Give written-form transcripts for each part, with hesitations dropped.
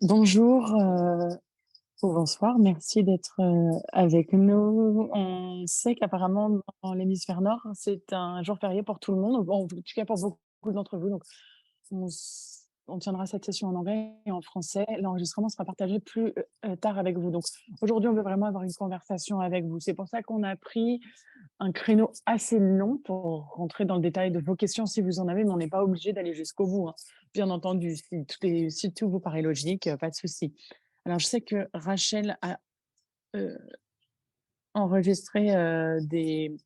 Bonjour ou bonsoir, merci d'être avec nous. On sait qu'apparemment dans l'hémisphère nord, c'est un jour férié pour tout le monde, bon, en tout cas pour beaucoup d'entre vous. Donc, on tiendra cette session en anglais et en français. L'enregistrement sera partagé plus tard avec vous. Donc, aujourd'hui, on veut vraiment avoir une conversation avec vous. C'est pour ça qu'on a pris un créneau assez long pour rentrer dans le détail de vos questions si vous en avez, mais on n'est pas obligé d'aller jusqu'au bout, hein. Bien entendu, si tout vous paraît logique, pas de souci. Alors, je sais que Rachel a enregistré il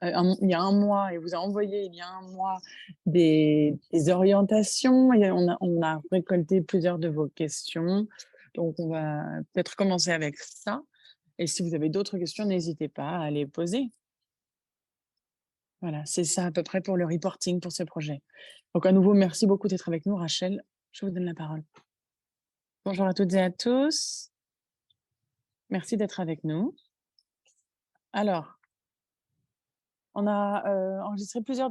y a un mois et vous a envoyé il y a un mois des orientations et on a récolté plusieurs de vos questions. Donc, on va peut-être commencer avec ça. Et si vous avez d'autres questions, n'hésitez pas à les poser. Voilà, c'est ça à peu près pour le reporting pour ce projet. Donc à nouveau, merci beaucoup d'être avec nous, Rachel. Je vous donne la parole. Bonjour à toutes et à tous. Merci d'être avec nous. Alors, on a enregistré plusieurs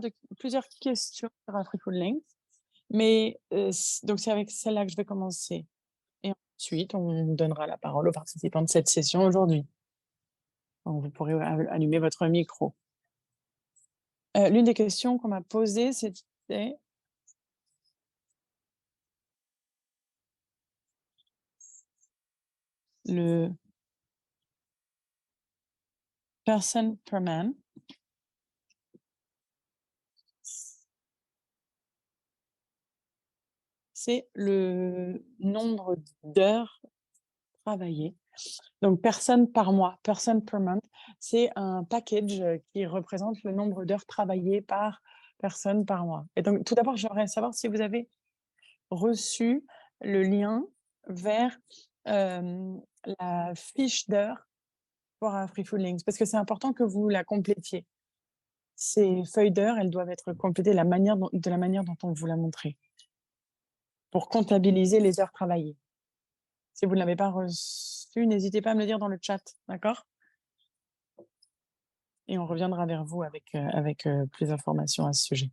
questions sur Afriful Links, mais donc c'est avec celle-là que je vais commencer. Et ensuite, on donnera la parole aux participants de cette session aujourd'hui. Donc, vous pourrez allumer votre micro. L'une des questions qu'on m'a posées, c'était le person per man. C'est le nombre d'heures travaillées. Donc, personne par mois, person per month, c'est un package qui représente le nombre d'heures travaillées par personne par mois. Et donc, tout d'abord, j'aimerais savoir si vous avez reçu le lien vers la fiche d'heures pour Afriful Links, parce que c'est important que vous la complétiez. Ces feuilles d'heures, elles doivent être complétées de la manière dont on vous l'a montré, pour comptabiliser les heures travaillées. Si vous ne l'avez pas reçu, n'hésitez pas à me le dire dans le chat, d'accord? Et on reviendra vers vous avec plus d'informations à ce sujet.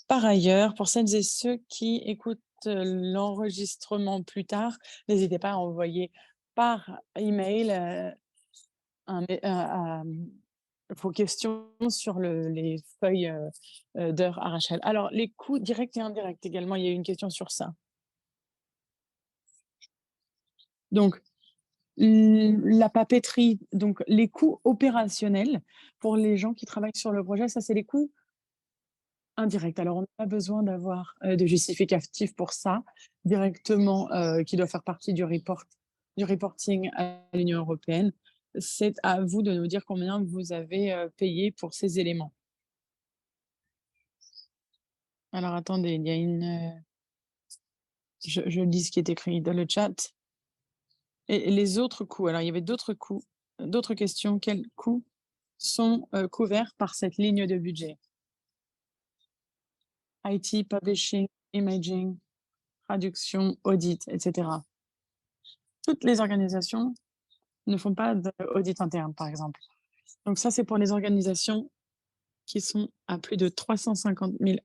Par ailleurs, pour celles et ceux qui écoutent l'enregistrement plus tard, n'hésitez pas à envoyer par email vos questions sur les feuilles d'heures à Rachel. Alors, les coûts directs et indirects également, il y a eu une question sur ça. Donc, la papeterie, donc les coûts opérationnels pour les gens qui travaillent sur le projet, ça, c'est les coûts indirects. Alors, on n'a pas besoin d'avoir de justificatif pour ça, directement, qui doit faire partie du reporting à l'Union européenne. C'est à vous de nous dire combien vous avez payé pour ces éléments. Alors, attendez, il y a je lis ce qui est écrit dans le chat. Et les autres coûts, alors il y avait d'autres coûts, d'autres questions. Quels coûts sont couverts par cette ligne de budget? IT, publishing, imaging, traduction, audit, etc. Toutes les organisations ne font pas d'audit interne, par exemple. Donc ça, c'est pour les organisations qui sont à plus de 350 000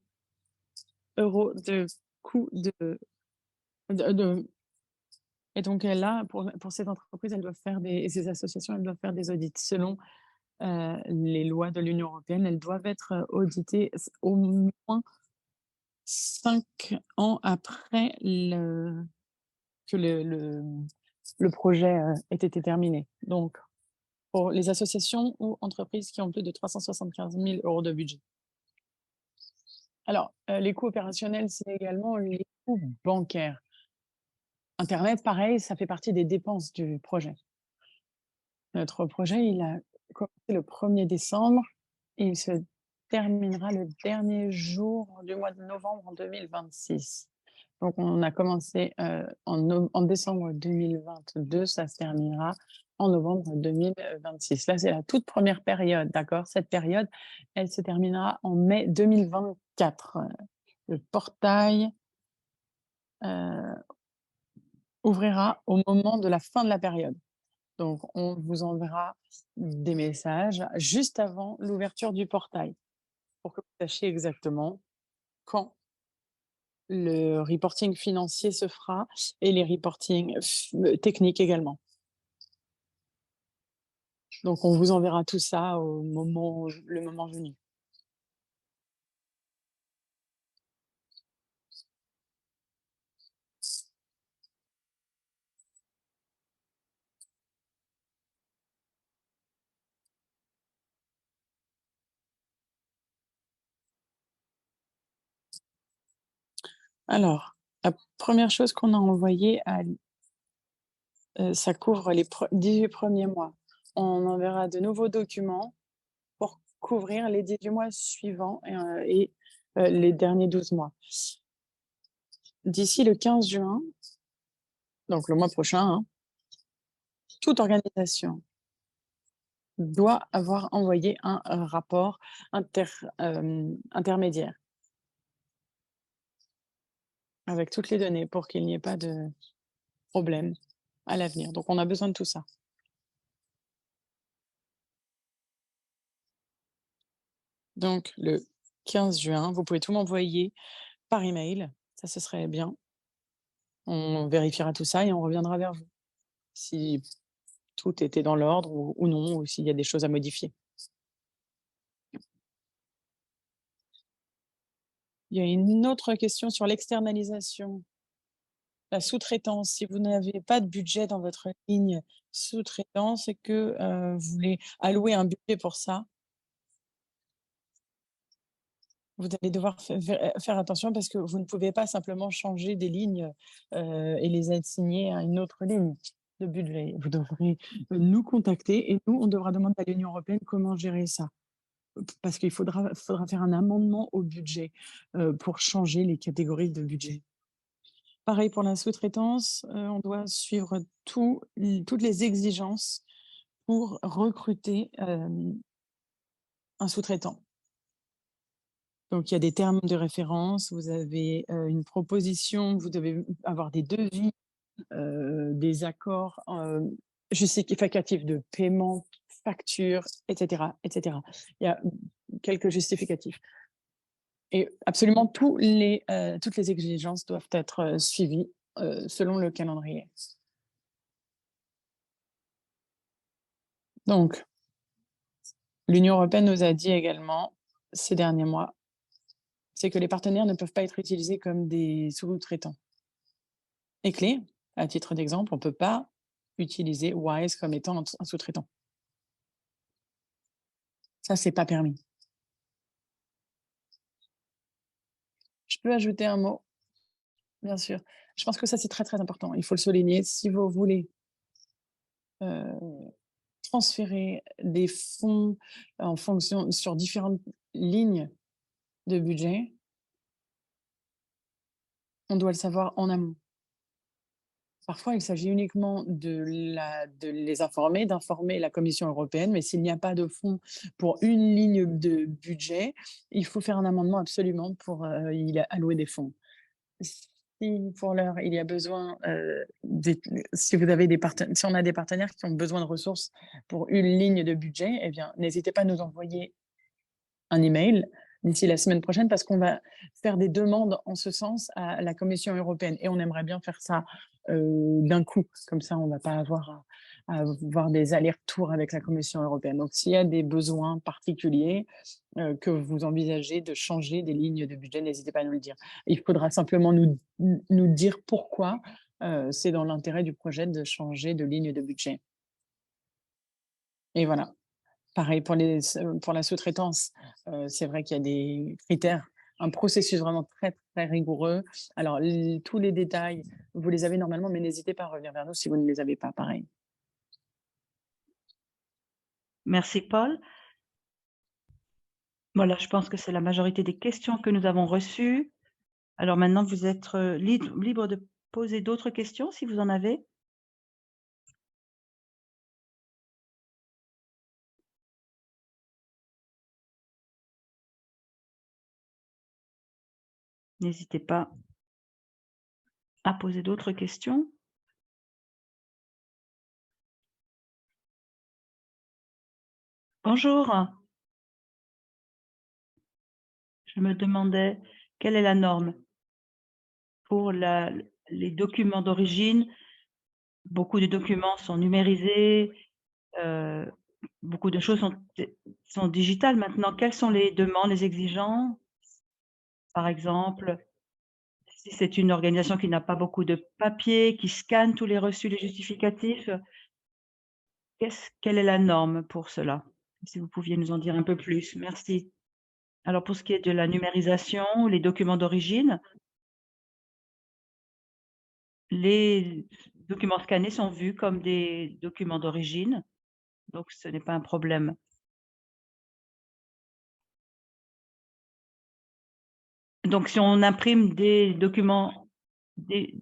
euros de coût de. Et donc là, pour cette entreprise, elles doivent faire et ces associations, elles doivent faire des audits selon les lois de l'Union européenne. Elles doivent être auditées au moins 5 ans après que le projet ait été terminé. Donc, pour les associations ou entreprises qui ont plus de 375 000 euros de budget. Alors, les coûts opérationnels, c'est également les coûts bancaires. Internet, pareil, ça fait partie des dépenses du projet. Notre projet, il a commencé le 1er décembre et il se terminera le dernier jour du mois de novembre 2026. Donc, on a commencé en décembre 2022, ça se terminera en novembre 2026. Là, c'est la toute première période, d'accord? Cette période, elle se terminera en mai 2024. Le portail ouvrira au moment de la fin de la période. Donc, on vous enverra des messages juste avant l'ouverture du portail pour que vous sachiez exactement quand le reporting financier se fera et les reporting techniques également. Donc on vous enverra tout ça au moment le moment venu. Alors, la première chose qu'on a envoyée à ça couvre les 18 premiers mois. On enverra de nouveaux documents pour couvrir les 18 mois suivants et les derniers 12 mois. D'ici le 15 juin, donc le mois prochain, hein, toute organisation doit avoir envoyé un rapport intermédiaire avec toutes les données pour qu'il n'y ait pas de problème à l'avenir. Donc on a besoin de tout ça. Donc le 15 juin, vous pouvez tout m'envoyer par email, ça ce serait bien. On vérifiera tout ça et on reviendra vers vous si tout était dans l'ordre ou non, ou s'il y a des choses à modifier. Il y a une autre question sur l'externalisation, la sous-traitance. Si vous n'avez pas de budget dans votre ligne sous-traitance et que, vous voulez allouer un budget pour ça, vous allez devoir faire attention parce que vous ne pouvez pas simplement changer des lignes, et les assigner à une autre ligne de budget. Vous devrez, nous contacter et nous, on devra demander à l'Union européenne comment gérer ça. Parce qu'il faudra faire un amendement au budget, pour changer les catégories de budget. Pareil pour la sous-traitance, on doit suivre toutes les exigences pour recruter, un sous-traitant. Donc il y a des termes de référence, vous avez, une proposition, vous devez avoir des devis, des accords, justificatifs de paiement, factures, et cetera, et cetera. Il y a quelques justificatifs et absolument toutes les exigences doivent être, suivies, selon le calendrier. Donc l'Union européenne nous a dit également, ces derniers mois, c'est que les partenaires ne peuvent pas être utilisés comme des sous-traitants. Et clé, à titre d'exemple, on ne peut pas utiliser Wise comme étant un sous-traitant. Ça, c'est pas permis. Je peux ajouter un mot? Bien sûr. Je pense que ça, c'est très, très important. Il faut le souligner. Si vous voulez transférer des fonds en fonction sur différentes lignes de budget, on doit le savoir en amont. Parfois, il s'agit uniquement de les informer, d'informer la Commission européenne, mais s'il n'y a pas de fonds pour une ligne de budget, il faut faire un amendement absolument pour y allouer des fonds. Si pour l'heure, il y a besoin, si on a des partenaires qui ont besoin de ressources pour une ligne de budget, eh bien, n'hésitez pas à nous envoyer un email d'ici la semaine prochaine parce qu'on va faire des demandes en ce sens à la Commission européenne et on aimerait bien faire ça d'un coup. Comme ça, on ne va pas à avoir des allers-retours avec la Commission européenne. Donc, s'il y a des besoins particuliers que vous envisagez de changer des lignes de budget, n'hésitez pas à nous le dire. Il faudra simplement nous dire pourquoi c'est dans l'intérêt du projet de changer de ligne de budget. Et voilà. Pareil pour la sous-traitance, c'est vrai qu'il y a des critères, un processus vraiment très, très rigoureux. Alors tous les détails, vous les avez normalement, mais n'hésitez pas à revenir vers nous si vous ne les avez pas, pareil. Merci Paul. Voilà, je pense que c'est la majorité des questions que nous avons reçues. Alors maintenant, vous êtes libre de poser d'autres questions si vous en avez. N'hésitez pas à poser d'autres questions. Bonjour. Je me demandais Quelle est la norme? Pour les documents d'origine, beaucoup de documents sont numérisés, heu, beaucoup de choses sont digitales maintenant. Quelles sont les demandes, les exigences? Par exemple, si c'est une organisation qui n'a pas beaucoup de papier, qui scanne tous les reçus, les justificatifs, quelle est la norme pour cela? Si vous pouviez nous en dire un peu plus. Merci. Alors pour ce qui est de la numérisation, les documents d'origine, les documents scannés sont vus comme des documents d'origine, donc ce n'est pas un problème. Donc si on imprime des documents dé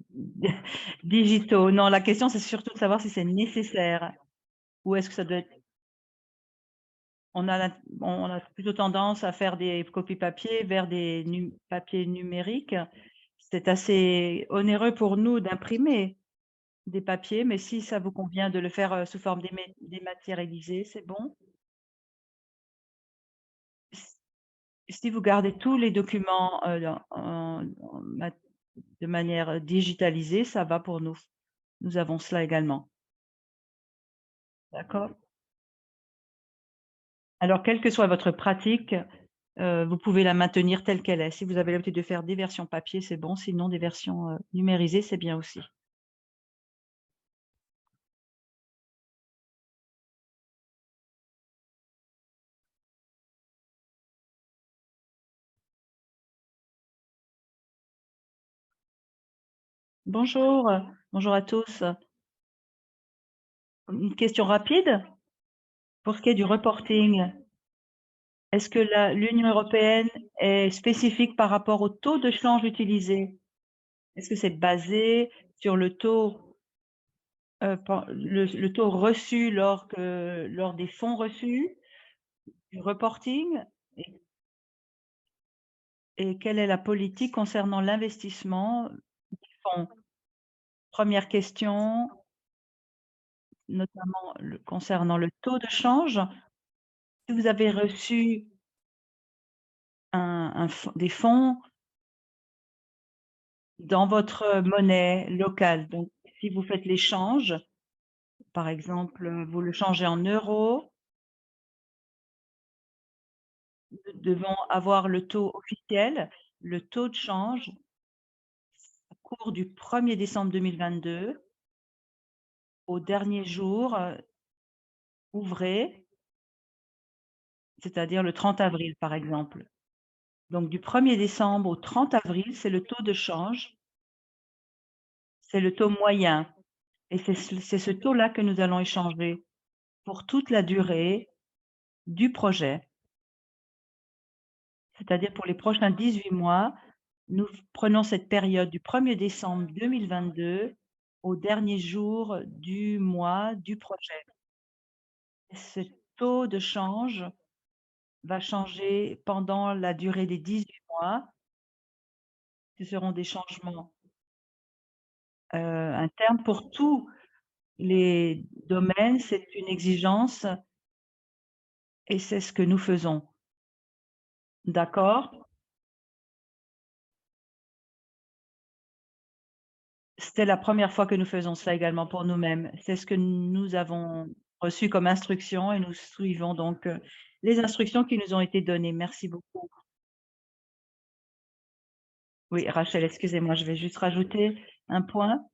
digitaux, non, la question c'est surtout de savoir si c'est nécessaire ou est-ce que ça doit être on a plutôt tendance à faire des copies papier vers des papiers numériques. C'est assez onéreux pour nous d'imprimer des papiers, mais si ça vous convient de le faire, sous forme dématérialisée, c'est bon. S Si vous gardez tous les documents, en de manière, digitalisée, ça va pour nous. Nous avons cela également. D'accord? Alors quelle que soit votre pratique, vous pouvez la maintenir telle qu'elle est. Si vous avez l'habitude de faire des versions papier, c'est bon, sinon des versions, numérisées, c'est bien aussi. Bonjour, bonjour à tous. Une question rapide pour ce qui est du reporting. Est-ce que l'Union européenne est spécifique par rapport au taux de change utilisé? Est-ce que c'est basé sur le taux, le taux reçu lors des fonds reçus, du reporting? Et quelle est la politique concernant l'investissement des fonds? Première question, notamment concernant le taux de change. Si vous avez reçu des fonds dans votre monnaie locale, donc si vous faites l'échange, par exemple, vous le changez en euros, nous devons avoir le taux officiel, le taux de change au cours du 1er décembre 2022 au dernier jour, ouvré, c'est-à-dire le 30 avril, par exemple. Donc du 1er décembre au 30 avril, c'est le taux de change, c'est le taux moyen et c'est ce taux-là que nous allons échanger pour toute la durée du projet. C'est-à-dire pour les prochains 18 mois, nous prenons cette période du 1er décembre 2022 au dernier jour du mois du projet. Ce taux de change va changer pendant la durée des 18 mois. Ce seront des changements, internes pour tous les domaines. C'est une exigence et c'est ce que nous faisons. D'accord? C'était la première fois que nous faisons cela également pour nous-mêmes. C'est ce que nous avons reçu comme instruction et nous suivons donc, les instructions qui nous ont été données. Merci beaucoup. Oui, Rachel, excusez-moi, je vais juste rajouter un point.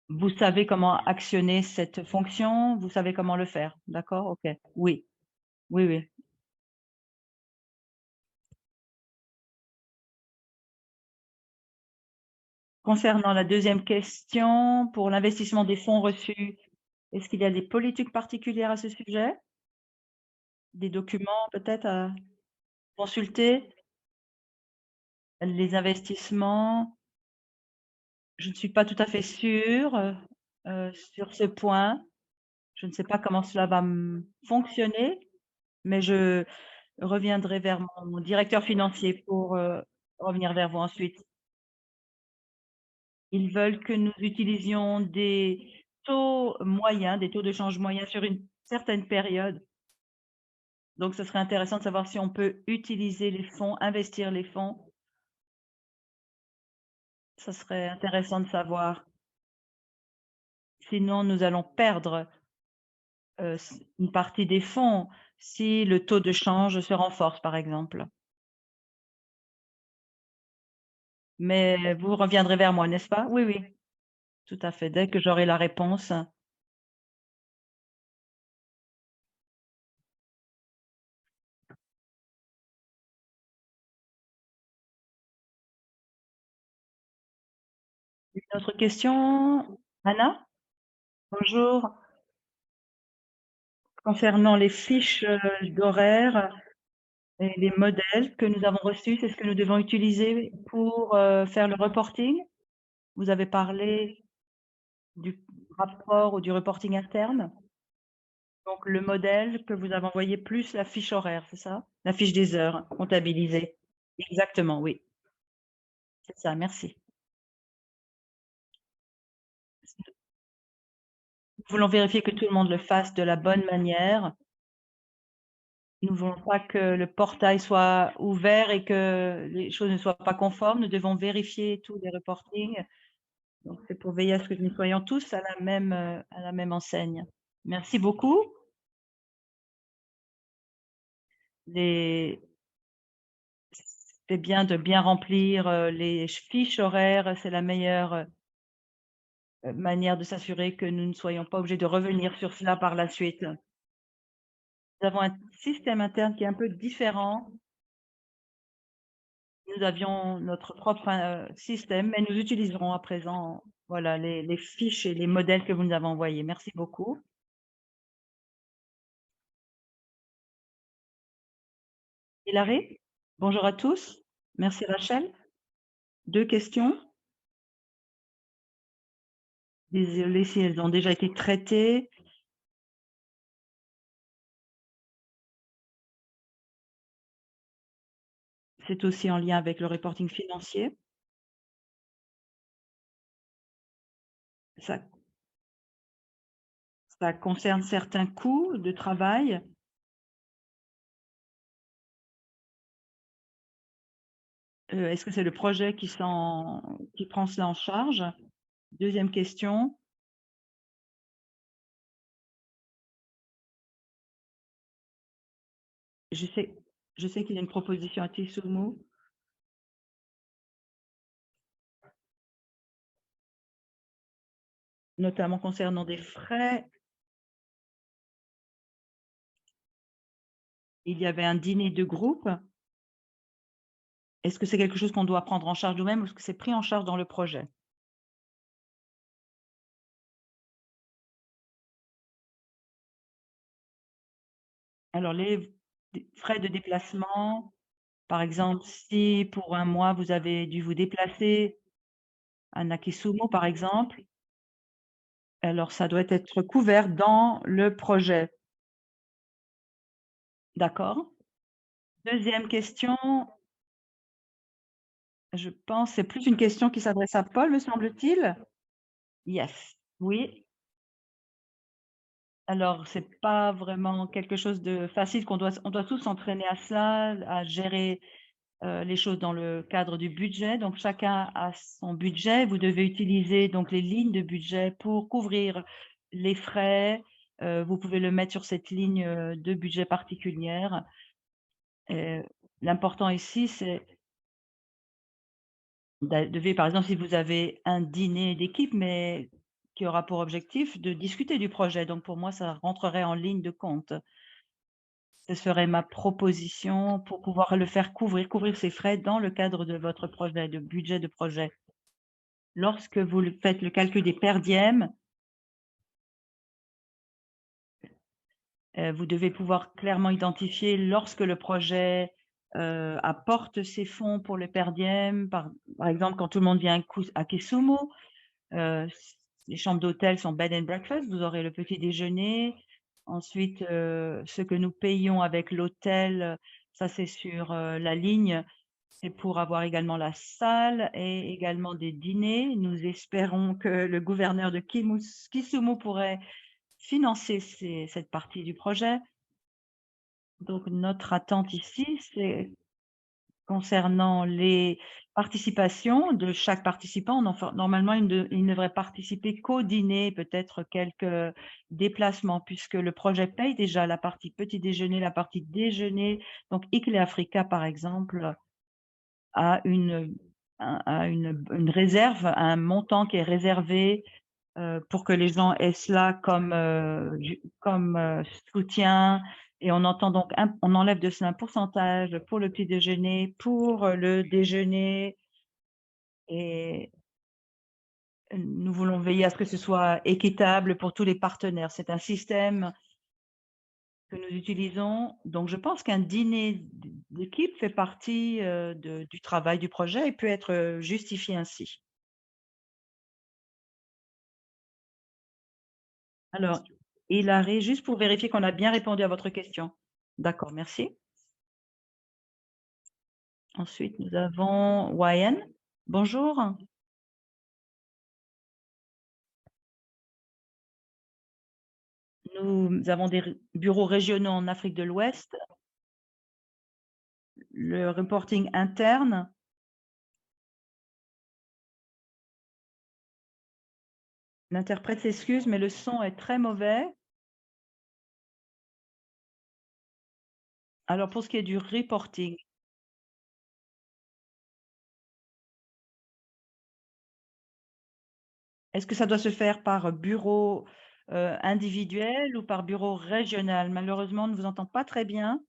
Vous savez comment actionner cette fonction? Vous savez comment le faire? D'accord? OK. Oui. Oui, oui. Concernant la deuxième question, pour l'investissement des fonds reçus, est-ce qu'il y a des politiques particulières à ce sujet? Des documents peut-être à consulter? Les investissements, je ne suis pas tout à fait sûre, sur ce point. Je ne sais pas comment cela va, fonctionner, mais je reviendrai vers mon directeur financier pour, revenir vers vous ensuite. Ils veulent que nous utilisions des taux moyens, des taux de change moyens sur une certaine période. Donc ce serait intéressant de savoir si on peut utiliser les fonds, investir les fonds. Ça serait intéressant de savoir. Sinon, nous allons perdre, une partie des fonds si le taux de change se renforce, par exemple. Mais vous reviendrez vers moi, n'est-ce pas? Oui, oui, tout à fait. Dès que j'aurai la réponse. Une autre question? Anna? Bonjour. Concernant les fiches, d'horaires et les modèles que nous avons reçus, c'est ce que nous devons utiliser pour, faire le reporting? Vous avez parlé du rapport ou du reporting interne? Donc le modèle que vous avez envoyé plus la fiche horaire, c'est ça? La fiche des heures comptabilisée? Exactement, oui, c'est ça, merci. Nous voulons vérifier que tout le monde le fasse de la bonne manière. Nous ne voulons pas que le portail soit ouvert et que les choses ne soient pas conformes. Nous devons vérifier tous les reportings. Donc c'est pour veiller à ce que nous soyons tous à la même enseigne. Merci beaucoup. Les C'est bien de bien remplir, les fiches horaires, c'est la meilleure, manière de s'assurer que nous ne soyons pas obligés de revenir sur cela par la suite. Nous avons un système interne qui est un peu différent. Nous avions notre propre, système, mais nous utiliserons à présent, voilà, les fiches et les modèles que vous nous avez envoyés. Merci beaucoup. Hilary? Bonjour à tous. Merci Rachel. 2 questions. Désolée si elles ont déjà été traitées. C'est aussi en lien avec le reporting financier. Ça Ça concerne certains coûts de travail. Est-ce que c'est le projet qui prend cela en charge? Deuxième question, je sais je sais qu'il y a une proposition à Tissoumo, notamment concernant des frais. Il y avait un dîner de groupe. Est-ce que c'est quelque chose qu'on doit prendre en charge nous-mêmes ou est-ce que c'est pris en charge dans le projet? Alors les frais de déplacement, par exemple, si pour un mois vous avez dû vous déplacer à Nakisumo, par exemple, alors ça doit être couvert dans le projet. D'accord. Deuxième question, je pense, c'est plus une question qui s'adresse à Paul, me semble-t-il? Yes. Oui. Alors, c'est pas vraiment quelque chose de facile on doit tous s'entraîner à cela, à gérer, les choses dans le cadre du budget. Donc chacun a son budget. Vous devez utiliser donc les lignes de budget pour couvrir les frais. Vous pouvez le mettre sur cette ligne, de budget particulière. Heu, L'important ici, c'est devez par exemple, si vous avez un dîner d'équipe, mais qui aura pour objectif de discuter du projet. Donc pour moi, ça rentrerait en ligne de compte. Ce serait ma proposition pour pouvoir le faire couvrir ces frais dans le cadre de votre projet, de budget de projet. Lorsque vous faites le calcul des per diem, vous devez pouvoir clairement identifier lorsque le projet, apporte ses fonds pour le per diem. Par exemple, quand tout le monde vient à Kisumu, Heu, les chambres d'hôtel sont bed and breakfast, vous aurez le petit déjeuner. Ensuite, ce que nous payons avec l'hôtel, ça c'est sur, la ligne, c'est pour avoir également la salle et également des dîners. Nous espérons que le gouverneur de Kisumu pourrait financer cette partie du projet. Donc notre attente ici, c'est concernant les participations de chaque participant, normalement, il ne devrait participer qu'au dîner, peut-être quelques déplacements, puisque le projet paye déjà la partie petit déjeuner, la partie déjeuner. Donc ICLE Africa, par exemple, a une réserve, un montant qui est réservé, pour que les gens aient cela comme soutien, et on entend donc on enlève de cela un pourcentage pour le petit déjeuner, pour, le déjeuner, et nous voulons veiller à ce que ce soit équitable pour tous les partenaires. C'est un système que nous utilisons, donc je pense qu'un dîner d'équipe fait partie, du travail du projet et peut être, justifié ainsi. Alors, Hilary, juste pour vérifier qu'on a bien répondu à votre question. D'accord, merci. Ensuite, nous avons Wayan. Bonjour. Nous avons des bureaux régionaux en Afrique de l'Ouest. Le reporting interne. L'interprète s'excuse, mais le son est très mauvais. Alors, pour ce qui est du reporting, est-ce que ça doit se faire par bureau individuel ou par bureau régional? Malheureusement, on ne vous entend pas très bien.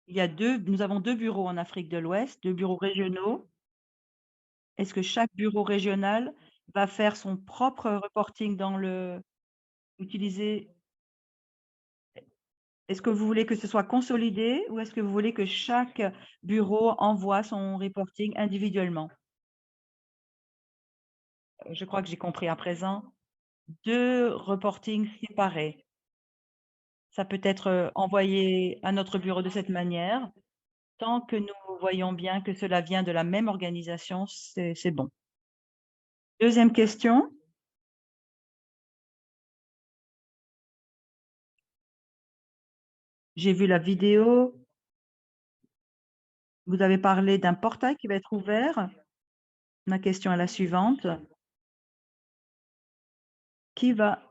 Nous avons 2 bureaux en Afrique de l'Ouest, 2 bureaux régionaux. Est-ce que chaque bureau régional va faire son propre reporting utiliser est-ce que vous voulez que ce soit consolidé ou est-ce que vous voulez que chaque bureau envoie son reporting individuellement? Je crois que j'ai compris à présent. 2 reportings séparés. Ça peut être, envoyé à notre bureau de cette manière. Tant que nous voyons bien que cela vient de la même organisation, c'est bon. Deuxième question. J'ai vu la vidéo. Vous avez parlé d'un portail qui va être ouvert. Ma question est la suivante. Qui va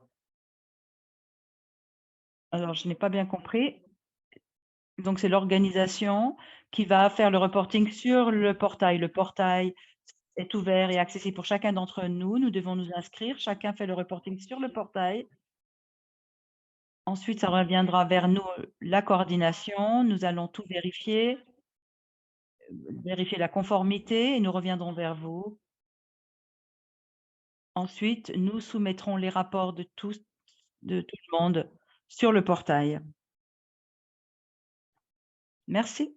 alors je n'ai pas bien compris. Donc c'est l'organisation qui va faire le reporting sur le portail. Le portail est ouvert et accessible pour chacun d'entre nous. Nous devons nous inscrire. Chacun fait le reporting sur le portail. Ensuite, ça reviendra vers nous, la coordination. Nous allons tout vérifier, vérifier la conformité et nous reviendrons vers vous. Ensuite, nous soumettrons les rapports de tout le monde sur le portail. Merci,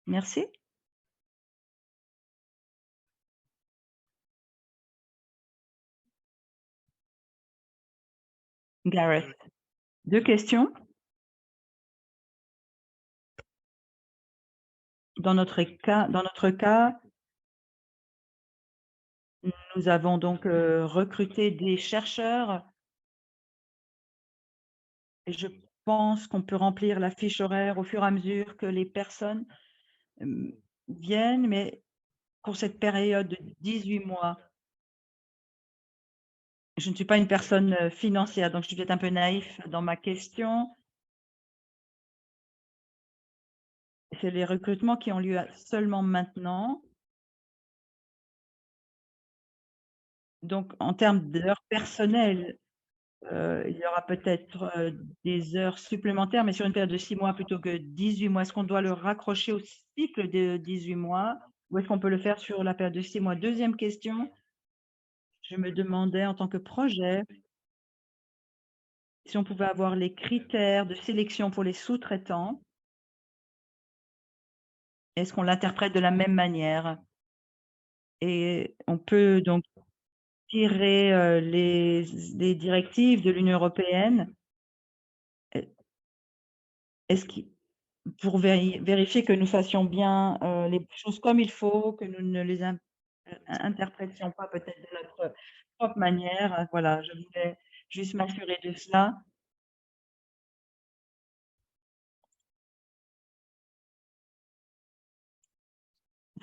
merci. Gareth. 2 questions. Dans notre cas, nous avons donc, recruté des chercheurs et je pense qu'on peut remplir la fiche horaire au fur et à mesure que les personnes, hem, viennent, mais pour cette période de 18 mois, je ne suis pas une personne, financière, donc je suis peut-être un peu naïf dans ma question. C'est les recrutements qui ont lieu seulement maintenant. Donc en termes d'heures personnelles, il y aura peut-être, des heures supplémentaires, mais sur une période de 6 mois plutôt que 18 mois. Est-ce qu'on doit le raccrocher au cycle de 18 mois ou est-ce qu'on peut le faire sur la période de 6 mois? Deuxième question, je me demandais en tant que projet, si on pouvait avoir les critères de sélection pour les sous-traitants. Est-ce qu'on l'interprète de la même manière? Et on peut donc tirer, les directives de l'Union européenne. Est est-ce qui pour vérifier que nous fassions bien, les choses comme il faut, que nous ne les interprétions pas peut-être de notre propre manière. Voilà, je voulais juste m'assurer de cela.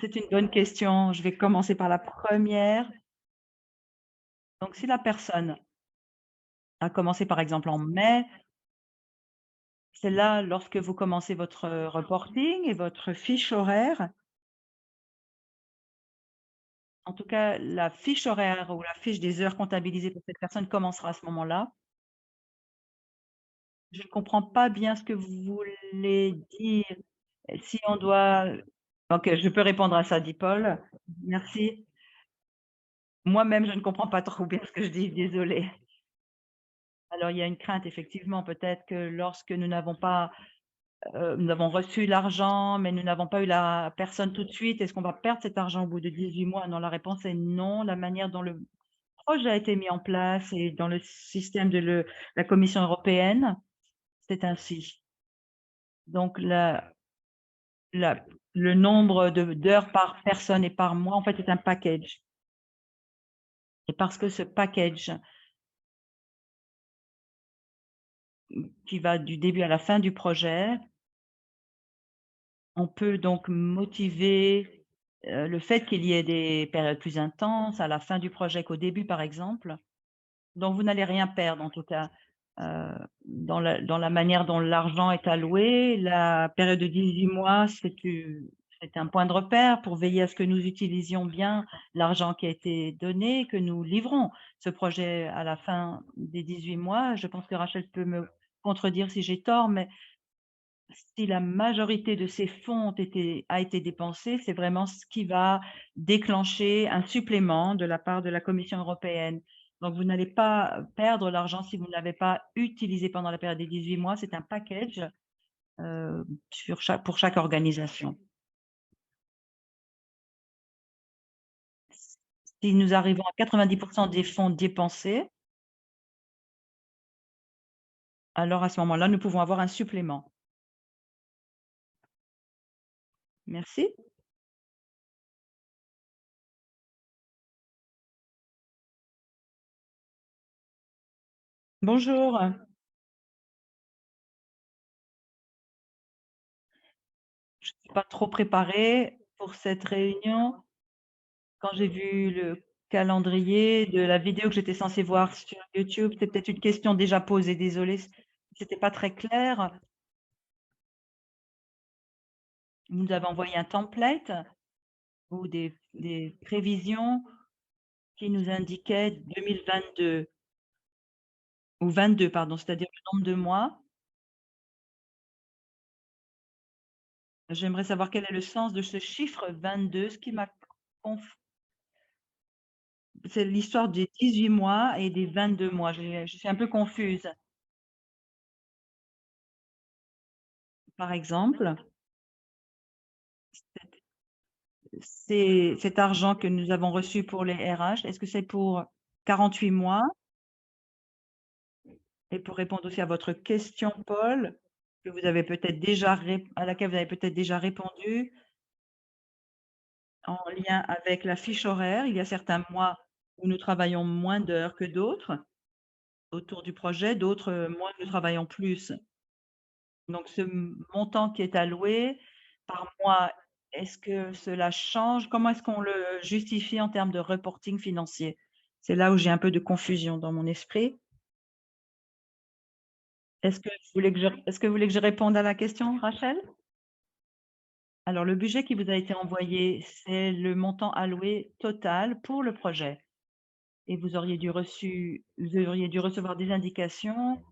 C'est une bonne question. Je vais commencer par la première. Donc si la personne a commencé par exemple en mai, c'est là lorsque vous commencez votre, reporting et votre fiche horaire. En tout cas, la fiche horaire ou la fiche des heures comptabilisées pour cette personne commencera à ce moment-là. Je ne comprends pas bien ce que vous voulez dire. Si on doit OK, je peux répondre à ça, dit Paul. Merci. Moi-même, je ne comprends pas trop bien ce que je dis, désolée. Alors il y a une crainte effectivement, peut-être que lorsque nous n'avons pas, nous avons reçu l'argent, mais nous n'avons pas eu la personne tout de suite, est-ce qu'on va perdre cet argent au bout de 18 mois? Non, la réponse est non. La manière dont le projet a été mis en place et dans le système de la Commission européenne, c'est ainsi. Donc la le nombre d'heures par personne et par mois, en fait, est un package. Et parce que ce package qui va du début à la fin du projet, on peut donc motiver, le fait qu'il y ait des périodes plus intenses à la fin du projet qu'au début, par exemple. Donc vous n'allez rien perdre en tout cas, dans la manière dont l'argent est alloué. La période de 18 mois, c'est un point de repère pour veiller à ce que nous utilisions bien l'argent qui a été donné, que nous livrons ce projet à la fin des 18 mois. Je pense que Rachel peut me contredire si j'ai tort, mais si la majorité de ces fonds a été dépensée, c'est vraiment ce qui va déclencher un supplément de la part de la Commission européenne. Donc vous n'allez pas perdre l'argent si vous ne l'avez pas utilisé pendant la période des 18 mois. C'est un package, pour chaque organisation. Si nous arrivons à 90 des fonds dépensés, alors à ce moment-là, nous pouvons avoir un supplément. Merci. Bonjour. Je ne suis pas trop préparée pour cette réunion. Quand j'ai vu le calendrier de la vidéo que j'étais censée voir sur YouTube, c'est peut-être une question déjà posée, désolée, c'était pas très clair. Vous nous avez envoyé un template ou des prévisions qui nous indiquaient 2022 ou 22 pardon, c'est-à-dire le nombre de mois. J'aimerais savoir quel est le sens de ce chiffre 22. Ce qui m'a conf C'est l'histoire des 18 mois et des 22 mois. Je suis un peu confuse. Par exemple, c'est cet argent que nous avons reçu pour les RH, est-ce que c'est pour 48 mois? Et pour répondre aussi à votre question, Paul, que vous avez peut-être déjà à laquelle vous avez peut-être déjà répondu, en lien avec la fiche horaire, il y a certains mois où nous travaillons moins d'heures que d'autres autour du projet, d'autres, mois nous travaillons plus. Donc ce montant qui est alloué par mois, est-ce que cela change? Comment est-ce qu'on le justifie en termes de reporting financier? C'est là où j'ai un peu de confusion dans mon esprit. Est-ce que vous voulez que je réponde à la question, Rachel? Alors le budget qui vous a été envoyé, c'est le montant alloué total pour le projet et vous auriez dû recevoir des indications,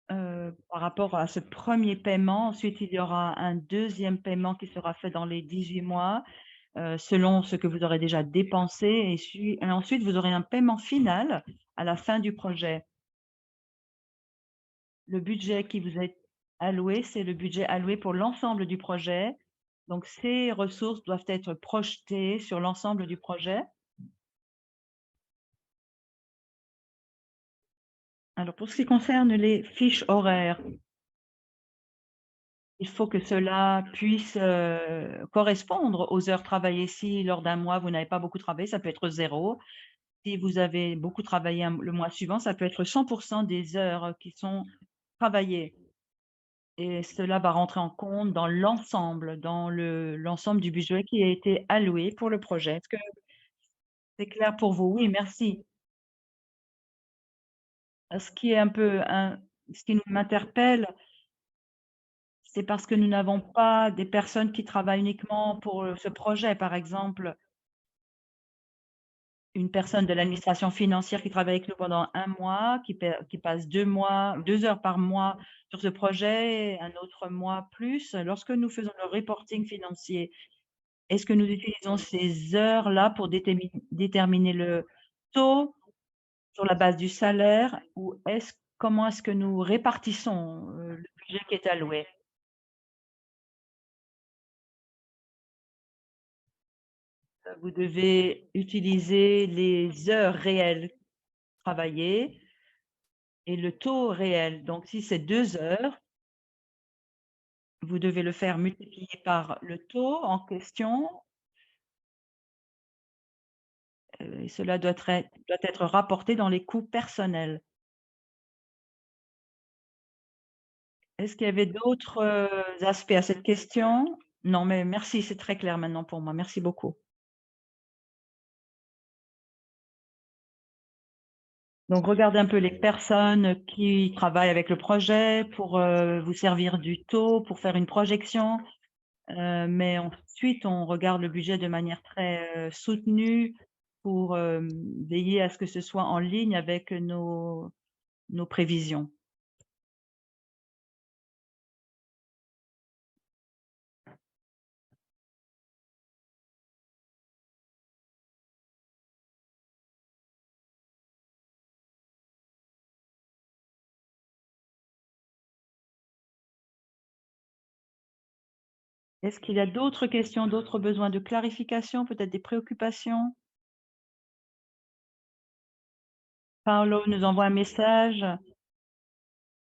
par rapport à ce premier paiement. Ensuite, il y aura un deuxième paiement qui sera fait dans les 18 mois, selon ce que vous aurez déjà dépensé et ensuite vous aurez un paiement final à la fin du projet. Le budget qui vous est alloué, c'est le budget alloué pour l'ensemble du projet. Donc ces ressources doivent être projetées sur l'ensemble du projet. Alors pour ce qui concerne les fiches horaires, il faut que cela puisse, correspondre aux heures travaillées. Si lors d'un mois, vous n'avez pas beaucoup travaillé, ça peut être 0. Si vous avez beaucoup travaillé le mois suivant, ça peut être 100 des heures qui sont travaillées et cela va rentrer en compte dans l'ensemble, dans l'ensemble du budget qui a été alloué pour le projet. Est-ce que c'est clair pour vous? Oui, merci. Ce qui est un peu ce qui m'interpelle, c'est parce que nous n'avons pas des personnes qui travaillent uniquement pour, ce projet. Par exemple, une personne de l'administration financière qui travaille avec nous pendant un mois, qui passe 2 heures par mois sur ce projet, un autre mois plus. Lorsque nous faisons le reporting financier, est-ce que nous utilisons ces heures-là pour déterminer le taux sur la base du salaire ou comment est-ce que nous répartissons, le budget qui est alloué? Vous devez utiliser les heures réelles travaillées et le taux réel. Donc si c'est 2 heures, vous devez le faire multiplier par le taux en question, et cela doit être rapporté dans les coûts personnels. Est-ce qu'il y avait d'autres, aspects à cette question? Non, mais merci, c'est très clair maintenant pour moi. Merci beaucoup. Donc regardez un peu les personnes qui travaillent avec le projet pour, vous servir du taux, pour faire une projection. Mais ensuite, on regarde le budget de manière très, soutenue pour, veiller à ce que ce soit en ligne avec nos prévisions. Est-ce qu'il y a d'autres questions, d'autres besoins de clarification, peut-être des préoccupations? Paolo nous envoie un message,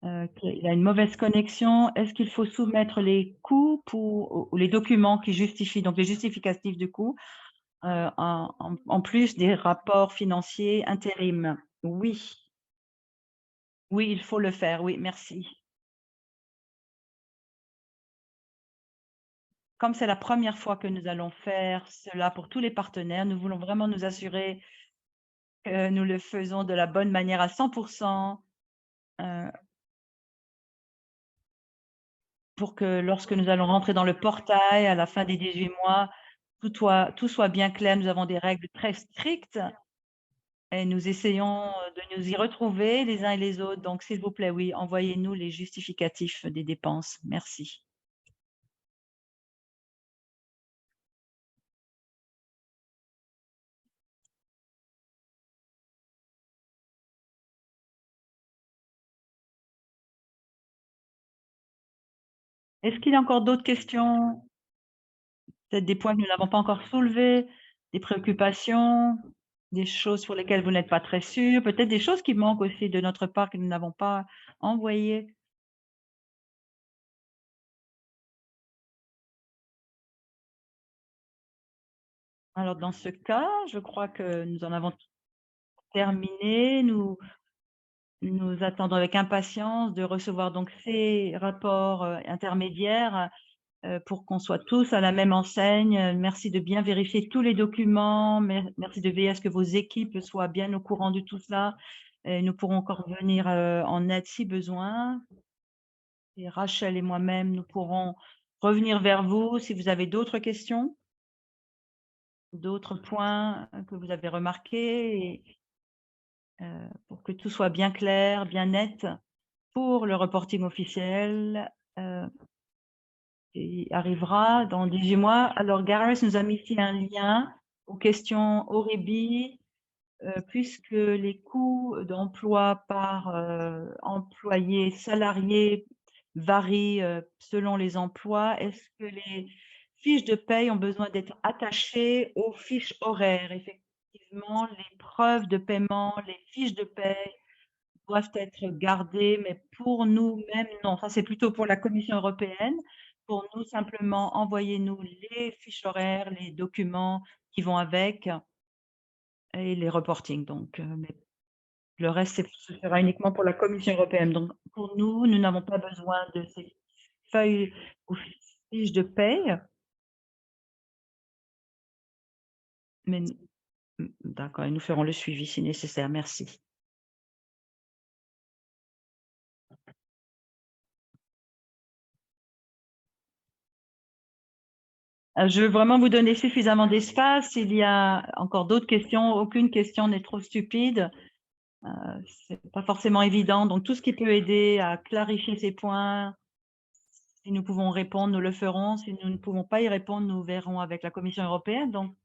qu'il a une mauvaise connexion. Est-ce qu'il faut soumettre les coûts ou les documents qui justifient, donc les justificatifs de coûts, en plus des rapports financiers intérim? Oui. Oui, il faut le faire, oui, merci. Comme c'est la première fois que nous allons faire cela pour tous les partenaires, nous voulons vraiment nous assurer que nous le faisons de la bonne manière à 100 heu, pour que lorsque nous allons rentrer dans le portail à la fin des 18 mois, tout soit bien clair. Nous avons des règles très strictes et nous essayons, de nous y retrouver les uns et les autres. Donc s'il vous plaît, oui, envoyez-nous les justificatifs des dépenses. Merci. Est-ce qu'il y a encore d'autres questions? Peut-être des points que nous n'avons pas encore soulevés, des préoccupations, des choses sur lesquelles vous n'êtes pas très sûr, peut-être des choses qui manquent aussi de notre part que nous n'avons pas envoyées. Alors dans ce cas, je crois que nous en avons terminé. Nous attendons avec impatience de recevoir donc ces rapports, intermédiaires, pour qu'on soit tous à la même enseigne. Merci de bien vérifier tous les documents. Merci de veiller à ce que vos équipes soient bien au courant de tout cela et nous pourrons encore venir, en aide si besoin. Et Rachel et moi-même, nous pourrons revenir vers vous si vous avez d'autres questions, d'autres points, que vous avez remarqués et pour que tout soit bien clair, bien net pour le reporting officiel, heu, qui arrivera dans 18 mois. Alors Gareth nous a mis ici un lien aux questions Oribi, puisque les coûts d'emploi par, employé salarié varient, selon les emplois. Est-ce que les fiches de paie ont besoin d'être attachées aux fiches horaires? Effectivement, les preuves de paiement, les fiches de paie doivent être gardés, mais pour nous-mêmes, non. Ça, c'est plutôt pour la Commission européenne. Pour nous, simplement, envoyez-nous les fiches horaires, les documents qui vont avec et les reportings. Donc, mais le reste, ce sera uniquement pour la Commission européenne. Donc, pour nous, nous n'avons pas besoin de ces feuilles ou fiches de paie, mais d'accord, et nous ferons le suivi si nécessaire. Merci. Je veux vraiment vous donner suffisamment d'espace. S'il y a encore d'autres questions, aucune question n'est trop stupide. C'est pas forcément évident. Donc, tout ce qui peut aider à clarifier ces points, si nous pouvons répondre, nous le ferons. Si nous ne pouvons pas y répondre, nous verrons avec la Commission européenne. Donc,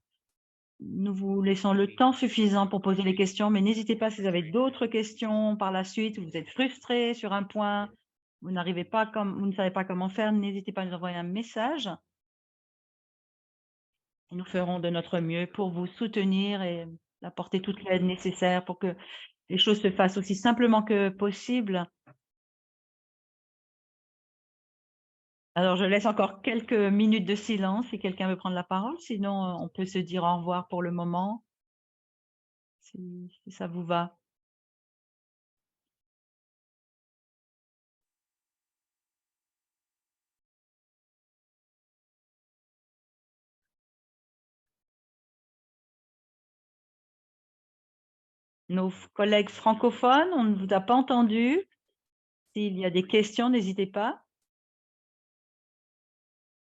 nous vous laissons le temps suffisant pour poser les questions, mais n'hésitez pas si vous avez d'autres questions par la suite, vous êtes frustré sur un point, vous n'arrivez pas vous ne savez pas comment faire, n'hésitez pas à nous envoyer un message. Nous ferons de notre mieux pour vous soutenir et apporter toute l'aide nécessaire pour que les choses se fassent aussi simplement que possible. Alors, je laisse encore quelques minutes de silence si quelqu'un veut prendre la parole. Sinon, on peut se dire au revoir pour le moment, si ça vous va. Nos collègues francophones, on ne vous a pas entendu. S'il y a des questions, n'hésitez pas.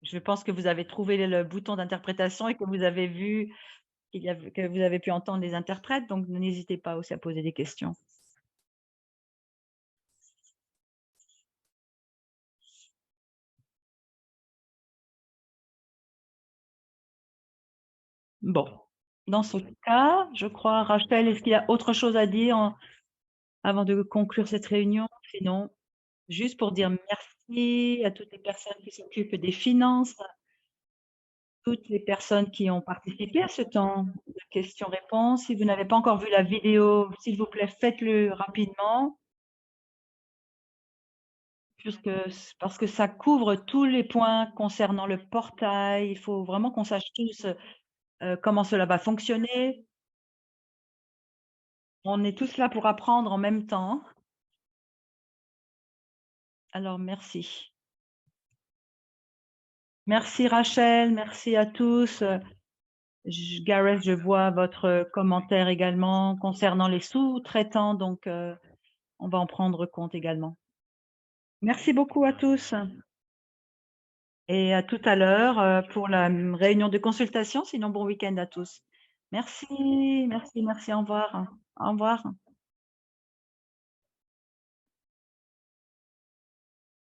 Je pense que vous avez trouvé le bouton d'interprétation et que vous avez vu que vous avez pu entendre les interprètes, donc n'hésitez pas aussi à poser des questions. Bon, dans ce cas, je crois, Rachel, est-ce qu'il y a autre chose à dire avant de conclure cette réunion? Sinon, juste pour dire merci à toutes les personnes qui s'occupent des finances, toutes les personnes qui ont participé à ce temps de questions-réponses. Si vous n'avez pas encore vu la vidéo, s'il vous plaît, faites-le rapidement. Parce que ça couvre tous les points concernant le portail. Il faut vraiment qu'on sache tous comment cela va fonctionner. On est tous là pour apprendre en même temps. Alors, merci. Merci Rachel, merci à tous. Gareth, je vois votre commentaire également concernant les sous-traitants, donc on va en prendre compte également. Merci beaucoup à tous et à tout à l'heure pour la réunion de consultation. Sinon, bon week-end à tous. Merci, merci, merci. Au revoir. Au revoir.